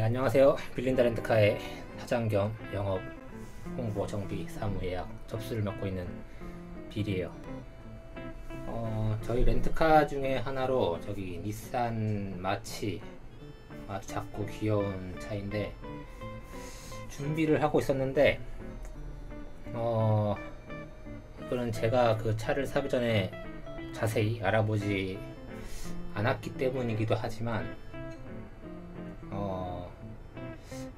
안녕하세요. 빌린다 렌트카의 사장 겸 영업 홍보 정비 사무 예약 접수를 맡고 있는 빌이에요. 저희 렌트카 중에 하나로 저기 닛산 마치 아주 작고 귀여운 차인데 준비를 하고 있었는데 이거는 제가 그 차를 사기 전에 자세히 알아보지 않았기 때문이기도 하지만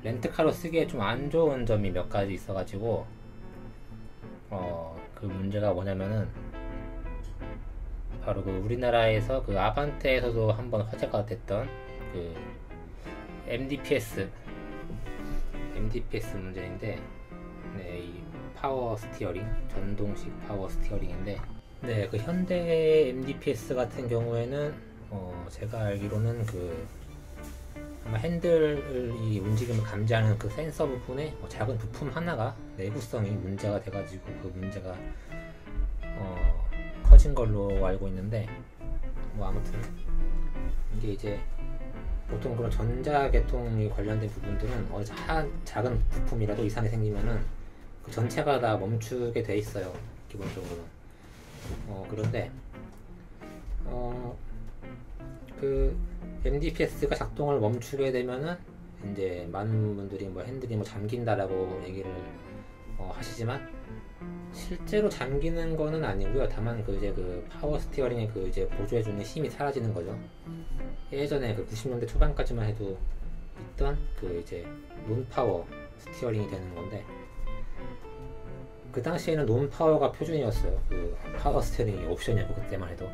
렌트카로 쓰기에 좀 안 좋은 점이 몇 가지 있어가지고 그 문제가 뭐냐면은 바로 그 우리나라에서 그 아반떼에서도 한번 화제가 됐던 그 MDPS 문제인데, 네, 이 파워 스티어링, 전동식 파워 스티어링인데, 네, 그 현대 MDPS 같은 경우에는 제가 알기로는 그 아마 핸들이 움직임을 감지하는 그 센서 부분에 작은 부품 하나가 내구성이 문제가 돼가지고 그 문제가 커진 걸로 알고 있는데, 뭐 아무튼 이게 이제 보통 그런 전자계통이 관련된 부분들은 작은 부품이라도 이상이 생기면은 그 전체가 다 멈추게 돼 있어요, 기본적으로. 그런데 그 MDPS가 작동을 멈추게 되면은 이제 많은 분들이 뭐 핸들이 뭐 잠긴다라고 얘기를 하시지만 실제로 잠기는 거는 아니고요. 다만 그 이제 그 파워 스티어링의 그 이제 보조해주는 힘이 사라지는 거죠. 예전에 그 90년대 초반까지만 해도 있던 그 이제 논파워 스티어링이 되는 건데, 그 당시에는 논파워가 표준이었어요. 그 파워 스티어링이 옵션이었고, 그때만 해도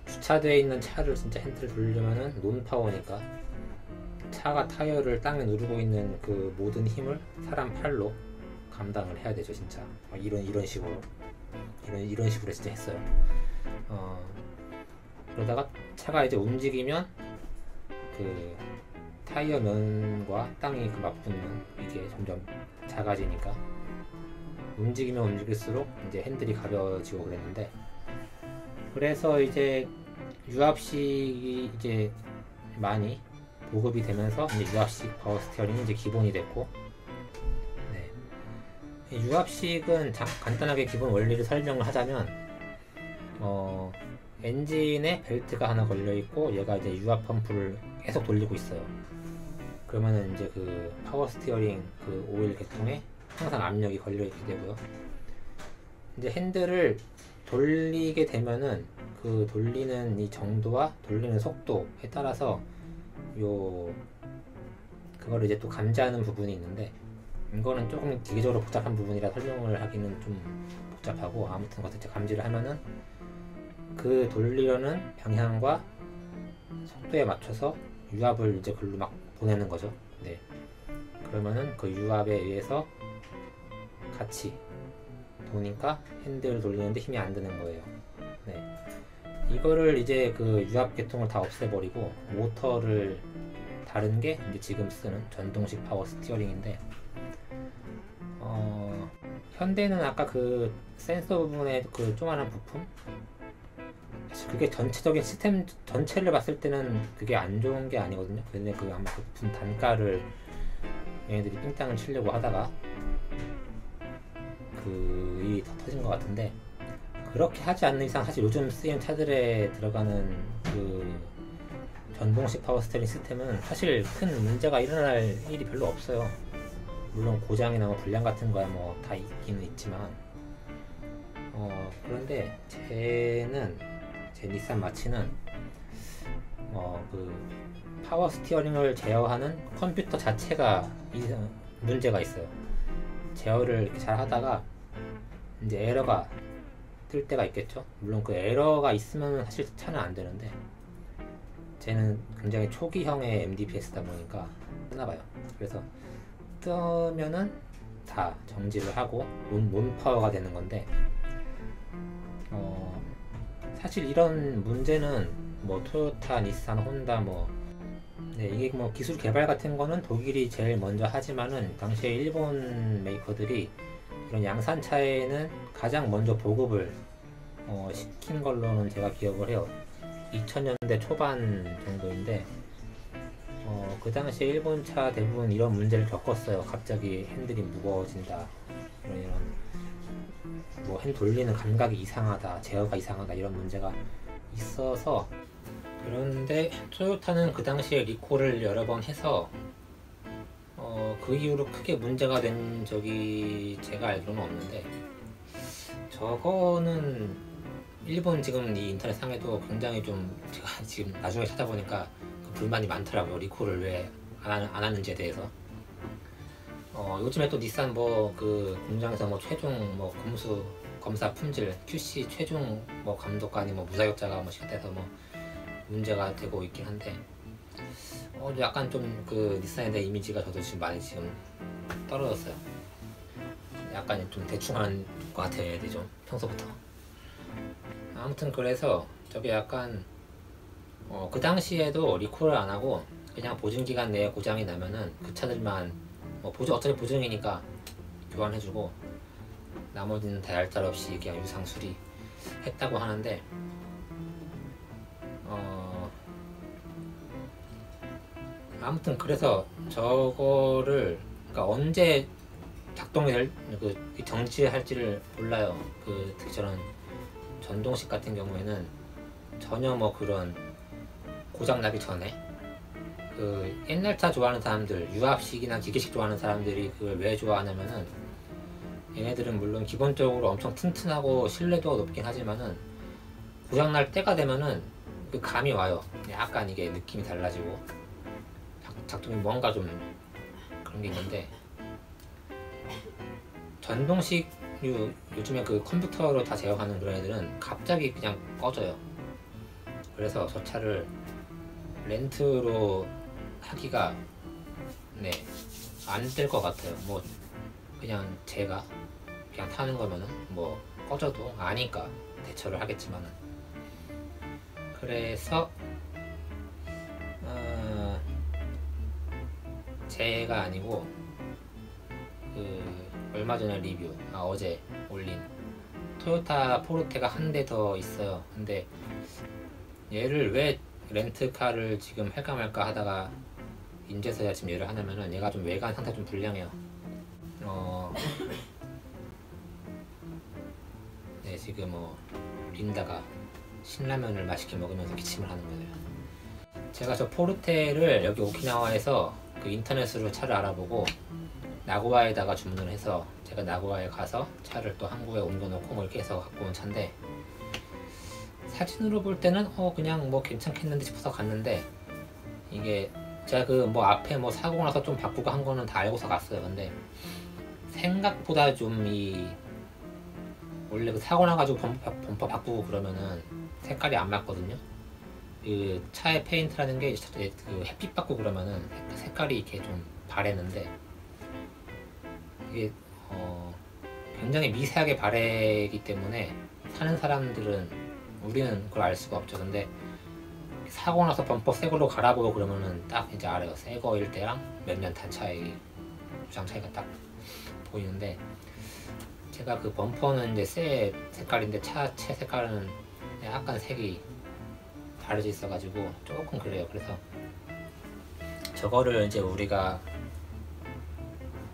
주차되어 있는 차를 진짜 핸들을 돌리려면은 논파워니까 차가 타이어를 땅에 누르고 있는 그 모든 힘을 사람 팔로 감당을 해야 되죠, 진짜. 이런 식으로 진짜 했어요. 그러다가 차가 이제 움직이면 그 타이어 면과 땅이 그 맞붙는 이게 점점 작아지니까 움직이면 움직일수록 이제 핸들이 가벼워지고 그랬는데, 그래서 이제 유압식이 이제 많이 보급이 되면서 이제 유압식 파워 스티어링이 이제 기본이 됐고, 네. 유압식은 간단하게 기본 원리를 설명을 하자면 엔진에 벨트가 하나 걸려 있고 얘가 이제 유압 펌프를 계속 돌리고 있어요. 그러면은 이제 그 파워 스티어링 그 오일 계통에 항상 압력이 걸려 있게 되고요. 이제 핸들을 돌리게 되면은 그 돌리는 이 정도와 돌리는 속도에 따라서 그거를 이제 또 감지하는 부분이 있는데, 이거는 조금 기계적으로 복잡한 부분이라 설명을 하기는 좀 복잡하고, 아무튼 어쨌든 감지를 하면은 그 돌리려는 방향과 속도에 맞춰서 유압을 이제 글로 막 보내는 거죠. 네. 그러면은 그 유압에 의해서 같이 도니까 핸들을 돌리는데 힘이 안 드는 거예요. 네. 이거를 이제 그 유압 계통을 다 없애버리고 모터를 다른 게 이제 지금 쓰는 전동식 파워 스티어링인데, 현대는 아까 그 센서 부분에 그 조그만한 부품, 사실 그게 전체적인 시스템 전체를 봤을 때는 그게 안 좋은 게 아니거든요. 근데 그 아마 그 부품 단가를 얘네들이 삥땅을 치려고 하다가 그 일이 더 터진 것 같은데, 그렇게 하지 않는 이상 사실 요즘 쓰이는 차들에 들어가는 그 전동식 파워 스티어링 시스템은 사실 큰 문제가 일어날 일이 별로 없어요. 물론 고장이나 뭐 불량 같은 거야 뭐 다 있기는 있지만, 그런데 제 닛산 마치는 그 파워 스티어링을 제어하는 컴퓨터 자체가 문제가 있어요. 제어를 이렇게 잘 하다가 이제 에러가 뜰 때가 있겠죠. 물론 그 에러가 있으면 사실 차는 안 되는데, 쟤는 굉장히 초기형의 MDPS다 보니까 뜨나봐요. 그래서 뜨면은 다 정지를 하고 논파워가 되는 건데, 사실 이런 문제는 뭐 토요타, 닛산, 혼다 이게 뭐 기술 개발 같은 거는 독일이 제일 먼저 하지만은 당시에 일본 메이커들이 이런 양산차에는 가장 먼저 보급을 시킨 걸로는 제가 기억을 해요. 2000년대 초반 정도인데, 그 당시에 일본 차 대부분 이런 문제를 겪었어요. 갑자기 핸들이 무거워진다, 이런 뭐 핸 돌리는 감각이 이상하다, 제어가 이상하다, 이런 문제가 있어서. 그런데 토요타는 그 당시에 리콜을 여러 번 해서 그 이후로 크게 문제가 된 적이 제가 알기로는 없는데, 저거는 일본 지금 이 인터넷 상에도 굉장히 좀, 제가 지금 나중에 찾아보니까 불만이 많더라고요. 리콜을 왜 안 하는지에 대해서. 요즘에 또 닛산 뭐 그 공장에서 뭐 최종 뭐 검사 품질 QC 최종 뭐 감독관이 뭐 무자격자가 뭐 시작돼서 뭐 문제가 되고 있긴 한데, 약간 좀 그 닛산에 대한 이미지가 저도 지금 많이 지금 떨어졌어요. 약간 좀 대충 하는 것 같아요, 애들이 좀 평소부터. 아무튼 그래서 저게 약간 그 당시에도 리콜을 안 하고 그냥 보증 기간 내에 고장이 나면은 그 차들만 뭐 어차피 보증이니까 교환해주고 나머지는 다 얄짤 없이 그냥 유상 수리 했다고 하는데, 아무튼 그래서 저거를 그러니까 언제 작동이 정지할지를 몰라요. 특히 저런 전동식 같은 경우에는 전혀 뭐 그런 고장 나기 전에 옛날 차 좋아하는 사람들, 유압식이나 기계식 좋아하는 사람들이 그걸 왜 좋아하냐면은, 얘네들은 물론 기본적으로 엄청 튼튼하고 신뢰도가 높긴 하지만은 고장 날 때가 되면은 그 감이 와요. 약간 이게 느낌이 달라지고 작동이 뭔가 좀 그런 게 있는데, 전동식 요즘에 그 컴퓨터로 다 제어하는 그런 애들은 갑자기 그냥 꺼져요. 그래서 저 차를 렌트로 하기가 안 될 것 같아요. 뭐 그냥 제가 그냥 타는 거면은 뭐 꺼져도 아니까 대처를 하겠지만은. 그래서 제가 아니고 얼마 전에 어제 올린 토요타 포르테가 한 대 더 있어요. 근데 얘를 왜 렌트카를 지금 할까 말까 하다가 인제서야 지금 얘를 하냐면은, 얘가 좀 외관 상태가 좀 불량해요. 지금 린다가 신라면을 맛있게 먹으면서 기침을 하는 거예요. 제가 저 포르테를 여기 오키나와에서 그 인터넷으로 차를 알아보고 나고야에다가 주문을 해서, 제가 나고야에 가서 차를 또 한국에 옮겨놓고 뭐 이렇게 해서 갖고 온 차인데, 사진으로 볼 때는 그냥 뭐 괜찮겠는데 싶어서 갔는데, 이게 제가 앞에 사고 나서 좀 바꾸고 한 거는 다 알고서 갔어요. 근데 생각보다 좀 원래 사고 나가지고 범퍼 바꾸고 그러면은 색깔이 안 맞거든요. 차의 페인트라는 게 햇빛 받고 그러면은 색깔이 이렇게 좀 바래는데, 이게 굉장히 미세하게 바래기 때문에 사는 사람들은, 우리는 그걸 알 수가 없죠. 근데 사고 나서 범퍼 새 걸로 갈아보고 그러면은 딱 이제 알아요. 새 거일 때랑 몇 년 탄 차의 유상 차이가 딱 보이는데, 제가 그 범퍼는 이제 새 색깔인데 차체 색깔은 약간 색이 다르져 있어가지고 조금 그래요. 그래서 저거를 이제 우리가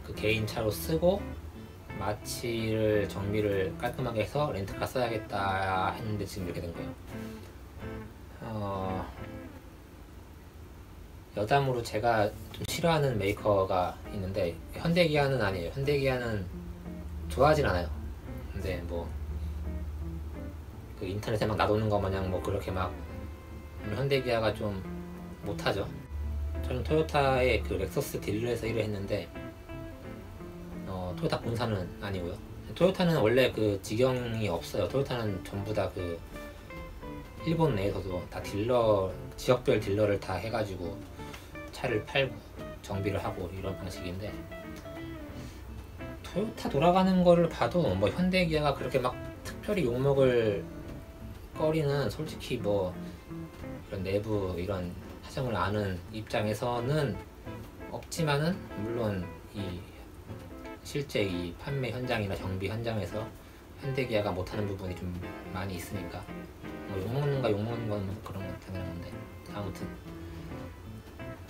그 개인 차로 쓰고 마취를 정비를 깔끔하게 해서 렌트카 써야겠다 했는데 지금 이렇게 된 거예요. 여담으로 제가 좀 싫어하는 메이커가 있는데, 현대기아는 아니에요. 현대기아는 좋아하진 않아요. 근데 그 인터넷에 막 나도는 거 마냥 그렇게 막 현대기아가 좀 못하죠. 저는 토요타의 그 렉서스 딜러에서 일을 했는데, 토요타 본사는 아니고요. 토요타는 원래 그 직영이 없어요. 토요타는 전부 다 일본 내에서도 다 딜러, 지역별 딜러를 다 해가지고 차를 팔고 정비를 하고 이런 방식인데, 토요타 돌아가는 거를 봐도 현대기아가 그렇게 막 특별히 욕먹을 거리는 솔직히 이런 내부 이런 사정을 아는 입장에서는 없지만은, 물론 실제 이 판매 현장이나 정비 현장에서 현대기아가 못하는 부분이 좀 많이 있으니까 욕먹는 건 그런 것 때문에. 아무튼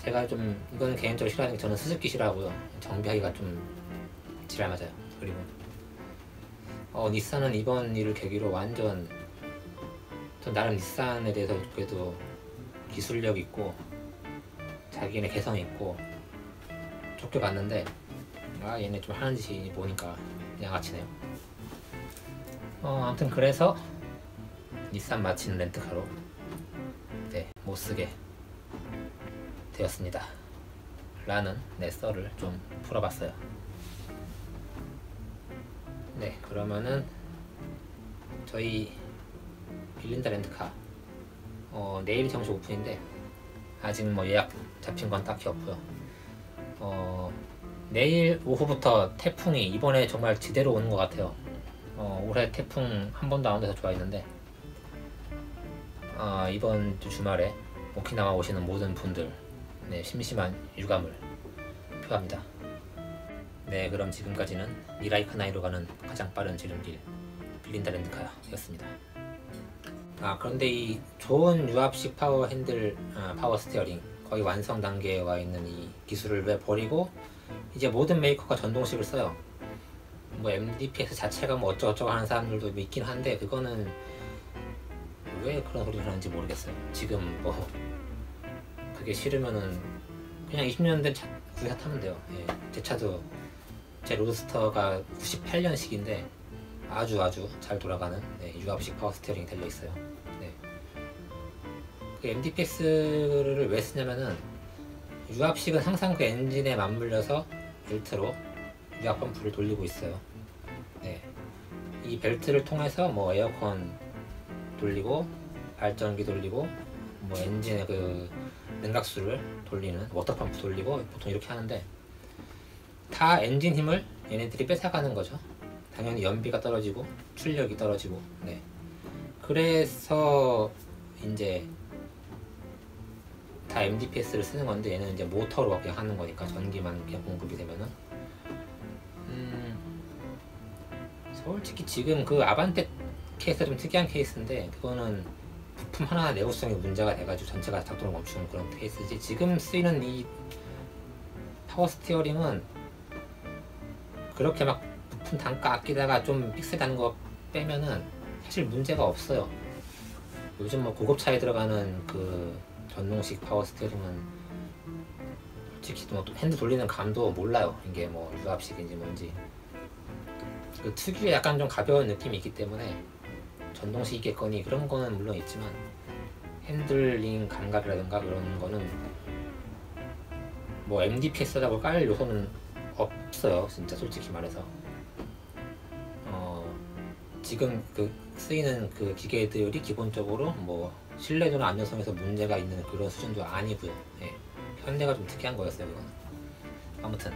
제가 좀 이건 개인적으로 싫어하는 게 저는 수습기 싫어하고요. 정비하기가 좀 지랄 맞아요. 그리고 닛산은 이번 일을 계기로 완전 전 나름 닛산에 대해서 그래도 기술력 있고 자기네 개성 있고 좋게 봤는데 얘네 좀 하는 짓이 보니까 양아치네요. 아무튼 그래서 닛산 마친 렌트카로 못쓰게 되었습니다 라는 썰을 좀 풀어봤어요. 그러면은 저희 빌린다 렌트카 내일이 정식 오픈인데 아직 뭐 예약 잡힌 건 딱히 없고요. 내일 오후부터 태풍이 이번에 정말 제대로 오는 것 같아요. 올해 태풍 한 번도 안 돼서 좋아했는데 이번 주 주말에 오키나와 오시는 모든 분들 심심한 유감을 표합니다. 그럼 지금까지는 미라이카나이로 가는 가장 빠른 지름길 빌린다 렌트카였습니다. 그런데 이 좋은 유압식 파워 핸들 파워 스티어링 거의 완성 단계에 와 있는 이 기술을 왜 버리고 이제 모든 메이커가 전동식을 써요. 뭐 MDPX 자체가 뭐 어쩌고저쩌고 하는 사람들도 있긴 한데 그거는 왜 그런 소리를 하는지 모르겠어요. 지금 뭐 그게 싫으면은 그냥 20년 된 차 구사 타면 돼요. 제 차도 제 로드스터가 98년식인데 아주 잘 돌아가는 유압식 파워 스티어링이 달려있어요. 그 MDPX를 왜 쓰냐면은 유압식은 항상 그 엔진에 맞물려서 벨트로 유압 펌프를 돌리고 있어요. 이 벨트를 통해서 뭐 에어컨 돌리고 발전기 돌리고 뭐 엔진의 그 냉각수를 돌리는 워터펌프 돌리고 보통 이렇게 하는데 다 엔진 힘을 얘네들이 뺏어가는 거죠. 당연히 연비가 떨어지고 출력이 떨어지고 그래서 이제 다 MDPS를 쓰는 건데 얘는 이제 모터로 그냥 하는 거니까 전기만 그냥 공급이 되면은 솔직히 지금 그 아반떼 케이스가 좀 특이한 케이스인데 그거는 부품 하나 내구성이 문제가 돼가지고 전체가 작동을 멈추는 그런 케이스지 지금 쓰이는 이 파워 스티어링은 그렇게 막 부품 단가 아끼다가 좀 픽셀하는 거 빼면은 사실 문제가 없어요. 요즘 뭐 고급차에 들어가는 그 전동식 파워 스티어링은 솔직히 뭐 핸드 돌리는 감도 몰라요. 이게 뭐 유압식인지 뭔지 그 특유의 약간 좀 가벼운 느낌이 있기 때문에 전동식이겠거니 그런 거는 물론 있지만 핸들링 감각이라든가 그런 거는 뭐 MDPS라고 깔 요소는 없어요. 진짜 솔직히 말해서 지금 그 쓰이는 그 기계들이 기본적으로 뭐 신뢰도나 안전성에서 문제가 있는 그런 수준도 아니고요. 현대가 좀 특이한 거였어요. 그건 아무튼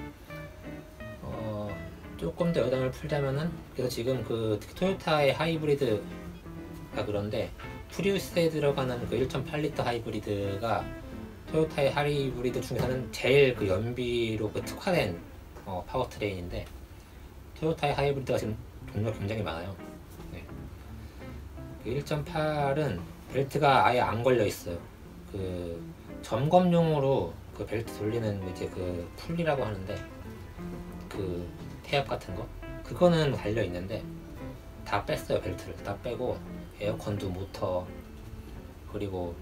조금 더 여담을 풀자면은 그래서 지금 그 특히 토요타의 하이브리드가 그런데 프리우스에 들어가는 그 1.8L 하이브리드가 토요타의 하이브리드 중에서는 제일 그 연비로 그 특화된 파워트레인인데 토요타의 하이브리드가 지금 종류가 굉장히 많아요. 그 1.8은 벨트가 아예 안 걸려 있어요. 그 점검용으로 그 벨트 돌리는 이제 그 풀리라고 하는데 그 태엽 같은 거 그거는 달려 있는데 다 뺐어요. 벨트를 다 빼고 에어컨도 모터 그리고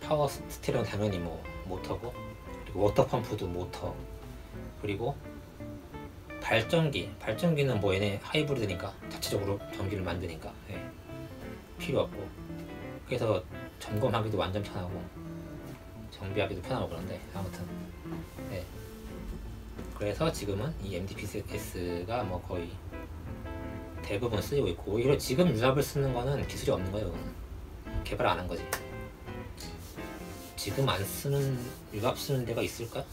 파워 스티어링 당연히 뭐 모터고 그리고 워터펌프도 모터 그리고 발전기는 뭐 얘네 하이브리드니까 자체적으로 전기를 만드니까 필요 없고 그래서 점검하기도 완전 편하고 정비하기도 편하고 그런데 아무튼 그래서 지금은 이 MDPS가 뭐 거의 대부분 쓰이고 있고 오히려 지금 유압을 쓰는 거는 기술이 없는 거예요. 그거는 개발 안 한 거지. 지금 안 쓰는 유압 쓰는 데가 있을까?